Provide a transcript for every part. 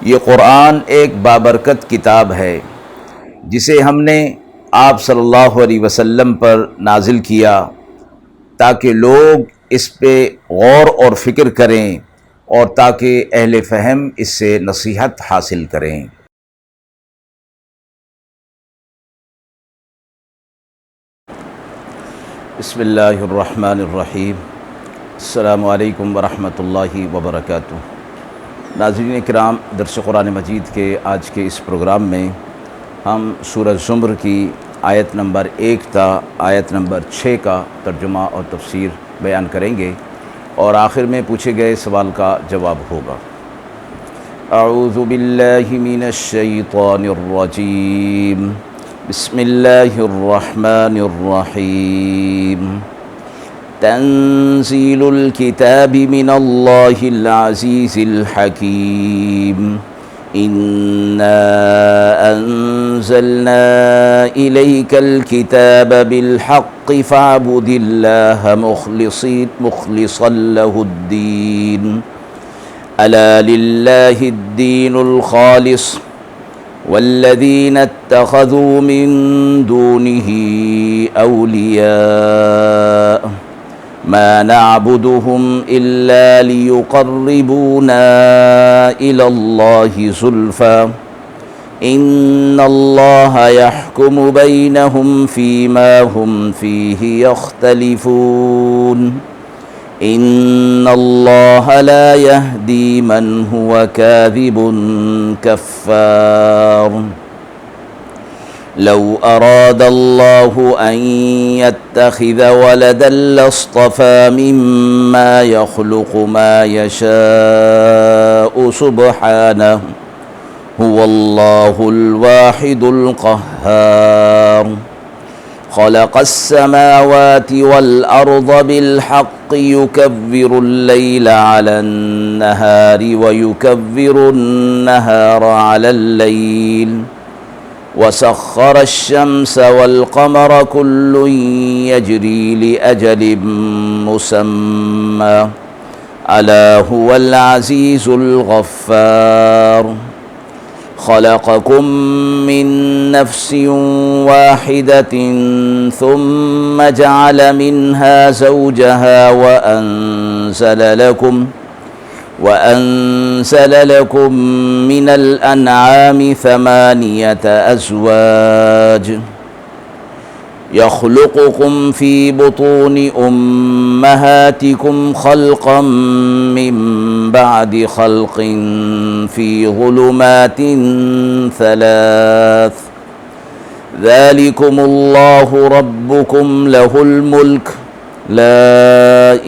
یہ قرآن ایک بابرکت کتاب ہے جسے ہم نے آپ صلی اللہ علیہ وسلم پر نازل کیا تاکہ لوگ اس پہ غور اور فکر کریں اور تاکہ اہل فہم اس سے نصیحت حاصل کریں۔ بسم اللہ الرحمن الرحیم۔ السلام علیکم ورحمۃ اللہ وبرکاتہ۔ ناظرین کرام، درس قرآن مجید کے آج کے اس پروگرام میں ہم سورہ زمر کی آیت نمبر 1 تا آیت نمبر 6 کا ترجمہ اور تفسیر بیان کریں گے اور آخر میں پوچھے گئے سوال کا جواب ہوگا۔ اعوذ باللہ من الشیطان الرجیم، بسم اللہ الرحمن الرحیم۔ تنزیل الکتاب من اللہ العزیز الحکیم۔ انا انزلنا الیک الکتاب بالحق فاعبد اللہ مخلصا له الدین۔ الا للہ الدین الخالص والذین اتخذوا من دونه اولیاء ما نعبدهم الا ليقربونا الى الله زلفى ان الله يحكم بينهم فيما هم فيه يختلفون ان الله لا يهدي من هو كاذب كفار۔ لو أراد الله أن يتخذ ولدا لاصطفى مما يخلق ما يشاء سبحانه هو الله الواحد القهار۔ خلق السماوات والأرض بالحق يكبر الليل على النهار ويكبر النهار على الليل وسخر الشمس والقمر كل يجري لأجل مسمى ألا هو العزيز الغفار۔ خلقكم من نفس واحدة ثم جعل منها زوجها وأنزل لكم من الأنعام 8 أزواج يخلقكم في بطون أمهاتكم خلقا من بعد خلق في ظلمات 3 ذلكم الله ربكم له الملك لا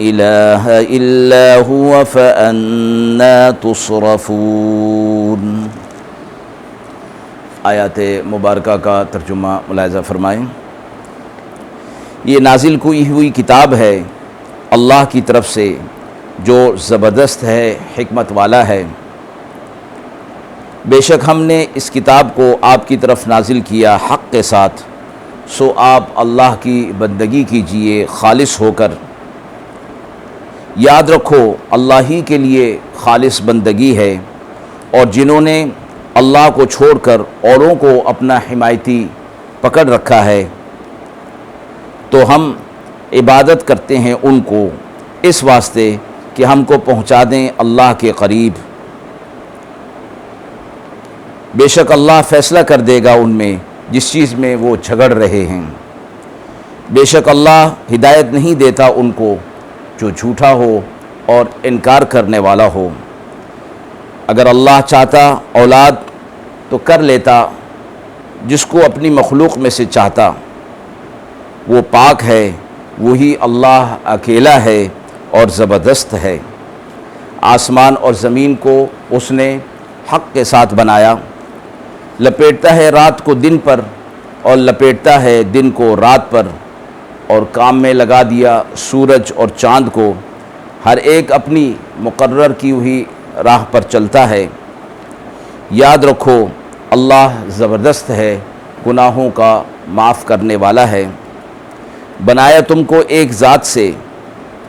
الہ الا هو فأنا تصرفون۔ آیات مبارکہ کا ترجمہ ملاحظہ فرمائیں۔ یہ نازل ہوئی کتاب ہے اللہ کی طرف سے جو زبردست ہے، حکمت والا ہے۔ بے شک ہم نے اس کتاب کو آپ کی طرف نازل کیا حق کے ساتھ، سو آپ اللہ کی بندگی کیجئے خالص ہو کر۔ یاد رکھو اللہ ہی کے لیے خالص بندگی ہے، اور جنہوں نے اللہ کو چھوڑ کر اوروں کو اپنا حمایتی پکڑ رکھا ہے تو ہم عبادت کرتے ہیں ان کو اس واسطے کہ ہم کو پہنچا دیں اللہ کے قریب۔ بے شک اللہ فیصلہ کر دے گا ان میں جس چیز میں وہ جھگڑ رہے ہیں۔ بے شک اللہ ہدایت نہیں دیتا ان کو جو جھوٹا ہو اور انکار کرنے والا ہو۔ اگر اللہ چاہتا اولاد تو کر لیتا، جس کو اپنی مخلوق میں سے چاہتا۔ وہ پاک ہے، وہی اللہ اکیلا ہے اور زبردست ہے۔ آسمان اور زمین کو اس نے حق کے ساتھ بنایا، لپیٹتا ہے رات کو دن پر اور لپیٹتا ہے دن کو رات پر، اور کام میں لگا دیا سورج اور چاند کو، ہر ایک اپنی مقرر کی ہوئی راہ پر چلتا ہے۔ یاد رکھو اللہ زبردست ہے، گناہوں کا معاف کرنے والا ہے۔ بنایا تم کو ایک ذات سے،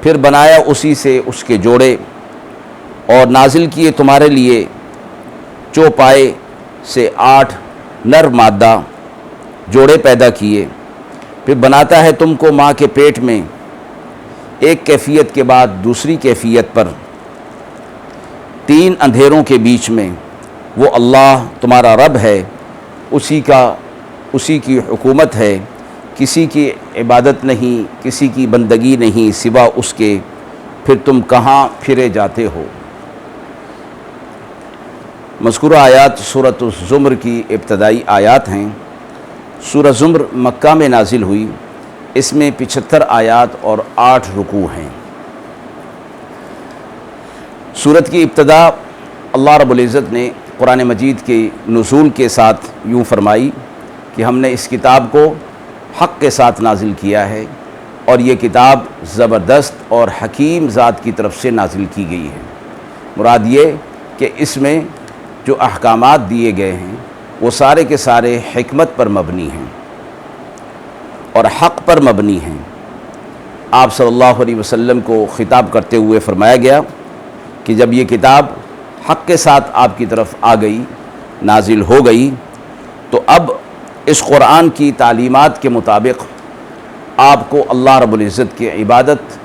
پھر بنایا اسی سے اس کے جوڑے، اور نازل کیے تمہارے لیے چوپائے سے 8 نر مادہ جوڑے پیدا کیے، پھر بناتا ہے تم کو ماں کے پیٹ میں ایک کیفیت کے بعد دوسری کیفیت پر 3 اندھیروں کے بیچ میں۔ وہ اللہ تمہارا رب ہے، اسی کی حکومت ہے، کسی کی عبادت نہیں، کسی کی بندگی نہیں سوا اس کے، پھر تم کہاں پھرے جاتے ہو۔ مذکورہ آیات سورۃ الزمر کی ابتدائی آیات ہیں۔ سورہ زمر مکہ میں نازل ہوئی، اس میں 75 آیات اور 8 رکوع ہیں۔ سورت کی ابتدا اللہ رب العزت نے قرآن مجید کے نزول کے ساتھ یوں فرمائی کہ ہم نے اس کتاب کو حق کے ساتھ نازل کیا ہے، اور یہ کتاب زبردست اور حکیم ذات کی طرف سے نازل کی گئی ہے۔ مراد یہ کہ اس میں جو احکامات دیے گئے ہیں وہ سارے کے سارے حکمت پر مبنی ہیں اور حق پر مبنی ہیں۔ آپ صلی اللہ علیہ وسلم کو خطاب کرتے ہوئے فرمایا گیا کہ جب یہ کتاب حق کے ساتھ آپ کی طرف آ گئی، نازل ہو گئی، تو اب اس قرآن کی تعلیمات کے مطابق آپ کو اللہ رب العزت کی عبادت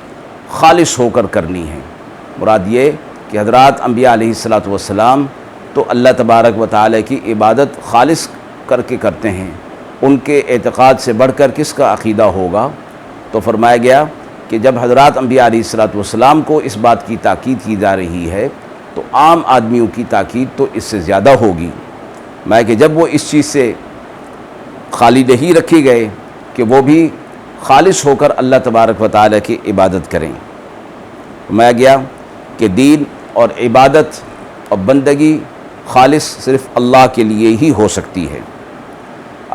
خالص ہو کر کرنی ہے۔ مراد یہ کہ حضرات انبیاء علیہ الصلاۃ والسلام تو اللہ تبارک و تعالی کی عبادت خالص کر کے کرتے ہیں، ان کے اعتقاد سے بڑھ کر کس کا عقیدہ ہوگا؟ تو فرمایا گیا کہ جب حضرات انبیاء علیہ الصلاۃ والسلام کو اس بات کی تاکید کی جا رہی ہے تو عام آدمیوں کی تاکید تو اس سے زیادہ ہوگی، میں کہ جب وہ اس چیز سے خالی نہیں رکھے گئے کہ وہ بھی خالص ہو کر اللہ تبارک و تعالی کی عبادت کریں۔ فرمایا گیا کہ دین اور عبادت اور بندگی خالص صرف اللہ کے لیے ہی ہو سکتی ہے۔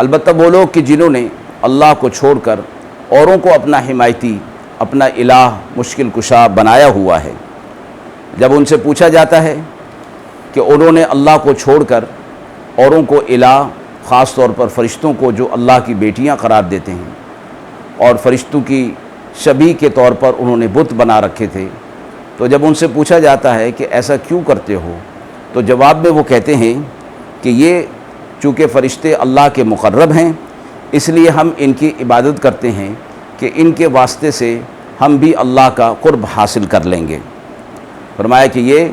البتہ وہ لوگ کہ جنہوں نے اللہ کو چھوڑ کر اوروں کو اپنا حمایتی، اپنا الہ، مشکل کشا بنایا ہوا ہے، جب ان سے پوچھا جاتا ہے کہ انہوں نے اللہ کو چھوڑ کر اوروں کو الہ، خاص طور پر فرشتوں کو جو اللہ کی بیٹیاں قرار دیتے ہیں اور فرشتوں کی شبیہ کے طور پر انہوں نے بت بنا رکھے تھے، تو جب ان سے پوچھا جاتا ہے کہ ایسا کیوں کرتے ہو، تو جواب میں وہ کہتے ہیں کہ یہ چونکہ فرشتے اللہ کے مقرب ہیں اس لیے ہم ان کی عبادت کرتے ہیں کہ ان کے واسطے سے ہم بھی اللہ کا قرب حاصل کر لیں گے۔ فرمایا کہ یہ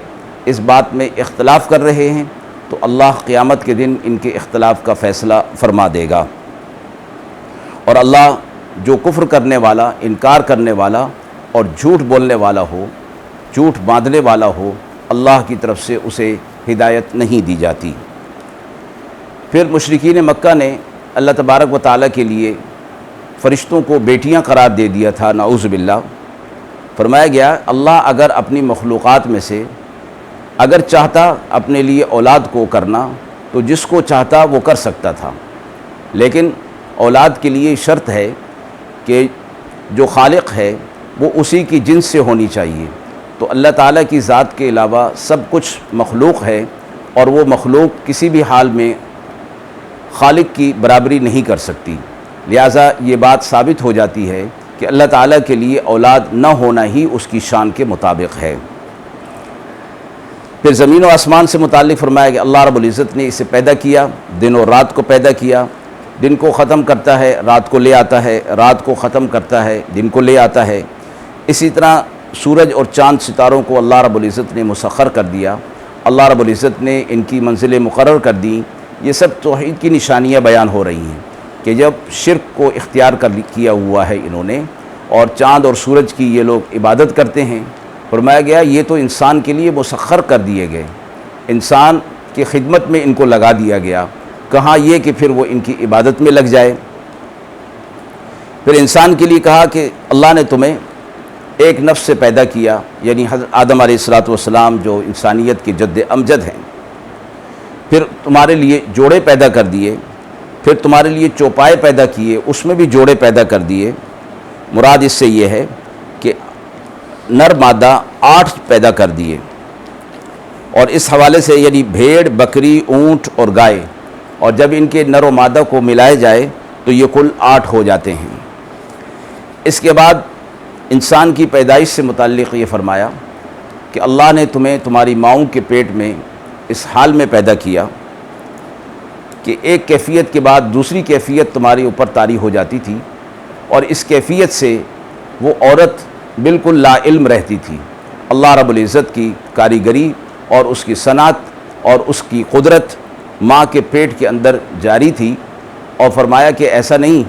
اس بات میں اختلاف کر رہے ہیں تو اللہ قیامت کے دن ان کے اختلاف کا فیصلہ فرما دے گا، اور اللہ جو کفر کرنے والا، انکار کرنے والا اور جھوٹ بولنے والا ہو، جھوٹ باندھنے والا ہو، اللہ کی طرف سے اسے ہدایت نہیں دی جاتی۔ پھر مشرکین مکہ نے اللہ تبارک و تعالیٰ کے لیے فرشتوں کو بیٹیاں قرار دے دیا تھا، نعوذ باللہ۔ فرمایا گیا اللہ اگر اپنی مخلوقات میں سے اگر چاہتا اپنے لیے اولاد کو کرنا تو جس کو چاہتا وہ کر سکتا تھا، لیکن اولاد کے لیے شرط ہے کہ جو خالق ہے وہ اسی کی جنس سے ہونی چاہیے۔ تو اللہ تعالیٰ کی ذات کے علاوہ سب کچھ مخلوق ہے، اور وہ مخلوق کسی بھی حال میں خالق کی برابری نہیں کر سکتی، لہٰذا یہ بات ثابت ہو جاتی ہے کہ اللہ تعالیٰ کے لیے اولاد نہ ہونا ہی اس کی شان کے مطابق ہے۔ پھر زمین و آسمان سے متعلق فرمایا کہ اللہ رب العزت نے اسے پیدا کیا، دن اور رات کو پیدا کیا، دن کو ختم کرتا ہے رات کو لے آتا ہے، رات کو ختم کرتا ہے دن کو لے آتا ہے۔ اسی طرح سورج اور چاند ستاروں کو اللہ رب العزت نے مسخر کر دیا، اللہ رب العزت نے ان کی منزلیں مقرر کر دیں۔ یہ سب توحید کی نشانیاں بیان ہو رہی ہیں کہ جب شرک کو اختیار کیا ہوا ہے انہوں نے، اور چاند اور سورج کی یہ لوگ عبادت کرتے ہیں۔ فرمایا گیا یہ تو انسان کے لیے مسخر کر دیے گئے، انسان کی خدمت میں ان کو لگا دیا گیا، کہاں یہ کہ پھر وہ ان کی عبادت میں لگ جائے۔ پھر انسان کے لیے کہا کہ اللہ نے تمہیں ایک نفس سے پیدا کیا، یعنی حضرت آدم علیہ الصلاۃ والسلام جو انسانیت کے جد امجد ہیں، پھر تمہارے لیے جوڑے پیدا کر دیے، پھر تمہارے لیے چوپائے پیدا کیے، اس میں بھی جوڑے پیدا کر دیے۔ مراد اس سے یہ ہے کہ نر مادہ 8 پیدا کر دیے، اور اس حوالے سے یعنی بھیڑ، بکری، اونٹ اور گائے، اور جب ان کے نر و مادہ کو ملائے جائے تو یہ کل 8 ہو جاتے ہیں۔ اس کے بعد انسان کی پیدائش سے متعلق یہ فرمایا کہ اللہ نے تمہیں تمہاری ماؤں کے پیٹ میں اس حال میں پیدا کیا کہ ایک کیفیت کے بعد دوسری کیفیت تمہارے اوپر طاری ہو جاتی تھی، اور اس کیفیت سے وہ عورت بالکل لا علم رہتی تھی۔ اللہ رب العزت کی کاریگری اور اس کی صنعت اور اس کی قدرت ماں کے پیٹ کے اندر جاری تھی، اور فرمایا کہ ایسا نہیں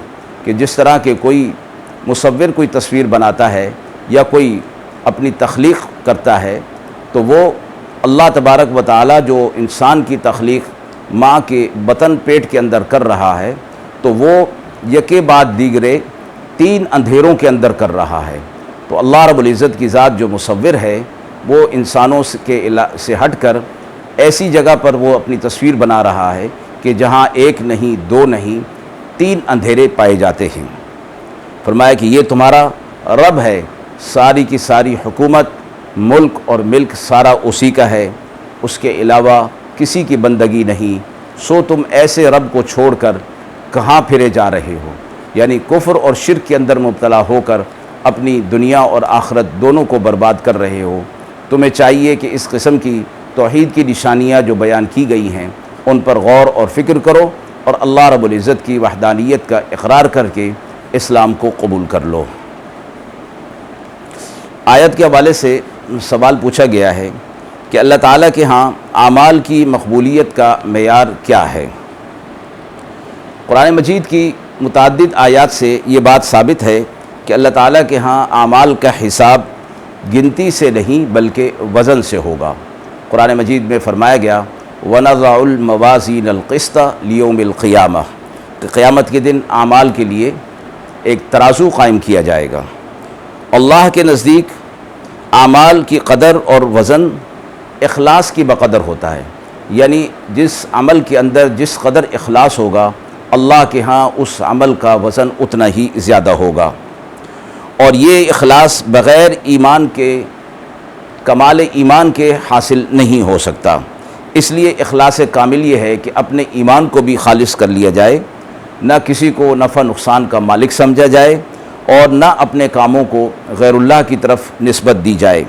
کہ جس طرح کہ کوئی مصور کوئی تصویر بناتا ہے یا کوئی اپنی تخلیق کرتا ہے، تو وہ اللہ تبارک و تعالی جو انسان کی تخلیق ماں کے بطن پیٹ کے اندر کر رہا ہے، تو وہ یکے بعد دیگرے 3 اندھیروں کے اندر کر رہا ہے۔ تو اللہ رب العزت کی ذات جو مصور ہے وہ انسانوں سے ہٹ کر ایسی جگہ پر وہ اپنی تصویر بنا رہا ہے کہ جہاں 1 نہیں 2 نہیں 3 اندھیرے پائے جاتے ہیں۔ فرمایا کہ یہ تمہارا رب ہے، ساری کی ساری حکومت، ملک اور ملک سارا اسی کا ہے، اس کے علاوہ کسی کی بندگی نہیں، سو تم ایسے رب کو چھوڑ کر کہاں پھرے جا رہے ہو؟ یعنی کفر اور شرک کے اندر مبتلا ہو کر اپنی دنیا اور آخرت دونوں کو برباد کر رہے ہو۔ تمہیں چاہیے کہ اس قسم کی توحید کی نشانیاں جو بیان کی گئی ہیں ان پر غور اور فکر کرو، اور اللہ رب العزت کی وحدانیت کا اقرار کر کے اسلام کو قبول کر لو۔ آیت کے حوالے سے سوال پوچھا گیا ہے کہ اللہ تعالیٰ کے ہاں اعمال کی مقبولیت کا معیار کیا ہے؟ قرآن مجید کی متعدد آیات سے یہ بات ثابت ہے کہ اللہ تعالیٰ کے ہاں اعمال کا حساب گنتی سے نہیں بلکہ وزن سے ہوگا۔ قرآن مجید میں فرمایا گیا وَنَضَعُ الْمَوَازِينَ الْقِسْطَ لِيَوْمِ الْقِيَامَةِ، کہ قیامت کے دن اعمال کے لیے ایک ترازو قائم کیا جائے گا۔ اللہ کے نزدیک اعمال کی قدر اور وزن اخلاص کی بقدر ہوتا ہے، یعنی جس عمل کے اندر جس قدر اخلاص ہوگا اللہ کے ہاں اس عمل کا وزن اتنا ہی زیادہ ہوگا، اور یہ اخلاص بغیر ایمان کے کمال ایمان کے حاصل نہیں ہو سکتا۔ اس لیے اخلاص کامل یہ ہے کہ اپنے ایمان کو بھی خالص کر لیا جائے، نہ کسی کو نفع نقصان کا مالک سمجھا جائے، اور نہ اپنے کاموں کو غیر اللہ کی طرف نسبت دی جائے۔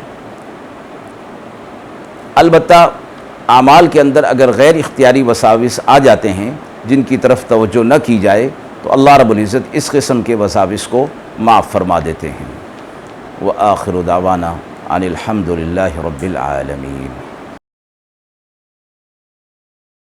البتہ اعمال کے اندر اگر غیر اختیاری وساوس آ جاتے ہیں جن کی طرف توجہ نہ کی جائے تو اللہ رب العزت اس قسم کے وساوس کو معاف فرما دیتے ہیں۔ وآخر دعوانا ان الحمد للہ رب العالمین۔